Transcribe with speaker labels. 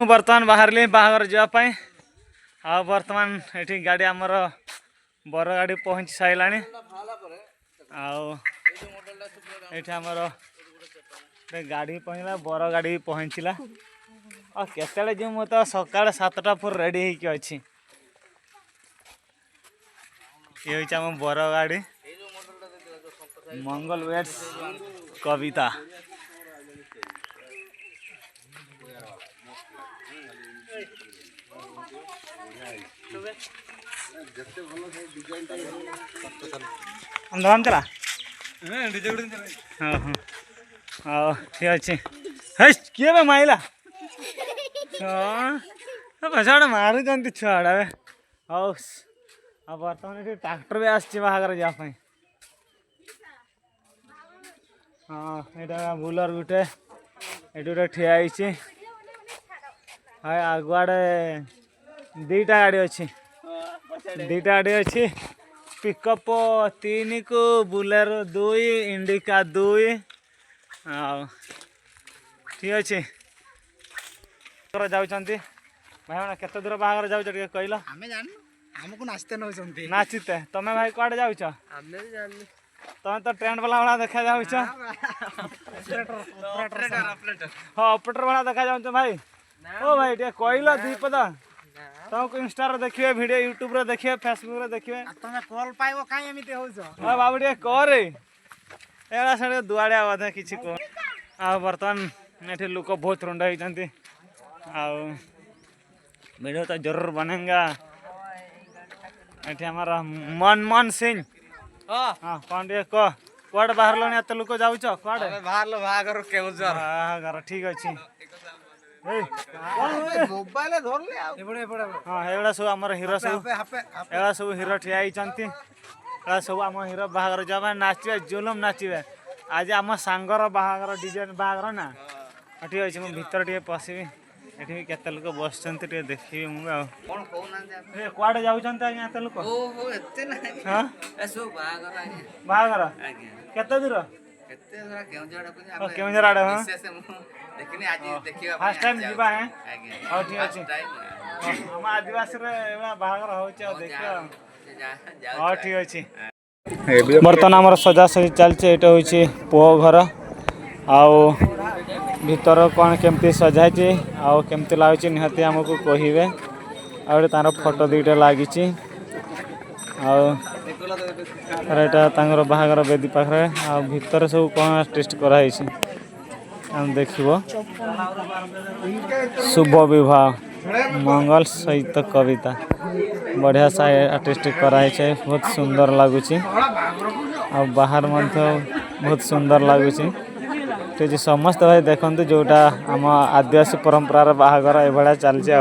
Speaker 1: बर्तमान बाहर बाहर जावाई आ बर्तमान ये गाड़ी आमर बर गाड़ी पहुँची सारा आमर गाड़ी पहुँचला बर गाड़ी पहुँचला और केतले जो मुझे तो सका 7टा पूर्व रेडी होगी अच्छी ये आम बर गाड़ी मंगल वेट्स कविता चला हाँ ठीक अच्छे किए माइला पछाड़ मारुंट छुआड़ा हाउ बर्तमान ये ट्रैक्टर भी आस बाहर जावाई हाँ यहाँ बुलर गुटे ये गोटे ठिया हाँ आगुआड़े 2टा गाड़ी अच्छी 2टा गाड़ी अच्छी पिकअप 3 को बुलेरो 2 इंडिका 2 ठीक अच्छे जाऊँगी भाई केत दूर बाहर जाऊँ कहल
Speaker 2: हमको नाचते नौचंती
Speaker 1: नाचते तमें भाई कड़े जाऊँ तुम तो ट्रेंड वाला भाड़ा देखा जाऊँ हाँ ऑपरेटर भाड़ा देखा जाऊँ भाई ओ भाई टे कहल 2 पद तुमको इंस्टा देखिए वीडियो यूट्यूब रे देखिए फेसबुक रे देखिए
Speaker 2: तुम कॉल पाइबो काई एमिते होछ
Speaker 1: हां बाबू टे करे एला साडे दुआड़िया बाधा किछि को आ बर्तमान एठी लोक बहुत रुंडा होइचंती आ वीडियो तो जरूर बनेगा एठी हमारा मनमोहन सिंह हां कौन टे को कोड बाहर लोनी एत लोक जाउछ कोड
Speaker 2: बाहर लो बागर केउजर
Speaker 1: बाहर ठीक अछि
Speaker 2: मोबाइल धर ले एपड़े एपड़े
Speaker 1: हां एड़ा सब हमर हीरो सब एड़ा सब हीरो ठिया आइचंती एड़ा सब आम हीरो बाहागर जाबा नाचिबे जुलम नाचिबे आज आम सांगर बाहागर डिजाइन बाहागर ना ठीक अछि म भीतर टे पसिबी एठी केते लोक बसचंती टे देखिबे मु कोन कहउनांते ए क्वाडे जाउचंती आ एते लोक
Speaker 2: ओहो एते ना
Speaker 1: हां
Speaker 2: एसो बाहागर
Speaker 1: बाहागर
Speaker 2: आज्ञा
Speaker 1: केते दूर
Speaker 2: केते दूर केउजर आडे
Speaker 1: को केउजर आडे हां
Speaker 2: देखिने आज देखिबा
Speaker 1: फर्स्ट टाइम जीवा है
Speaker 2: आज्ञा
Speaker 1: हां ठीक अछि हम आदिवासी रे एबा बाहागर होचे देखियो हां ठीक अछि बर्तमान आमर सजा सजी चलছে এটা হচ্ছে পুଅ ঘর आउ भीतर कौन केमती सजाई आउ केमती लगुच निहती आमको कहे आउ तार फोटो 2टा लगी आउटा बाहागर बेदी पाखे आ भीतर सब कौन टेस्ट कराई देख शुभ विवाह मंगल सहित कविता बढ़िया सा आर्टिस्ट कराई बहुत सुंदर लगुच आ बाहर मध्य बहुत सुंदर लगुच समस्त भाई देखते जोटा आम आदिवासी परंपरार बाहागर ये चलचे।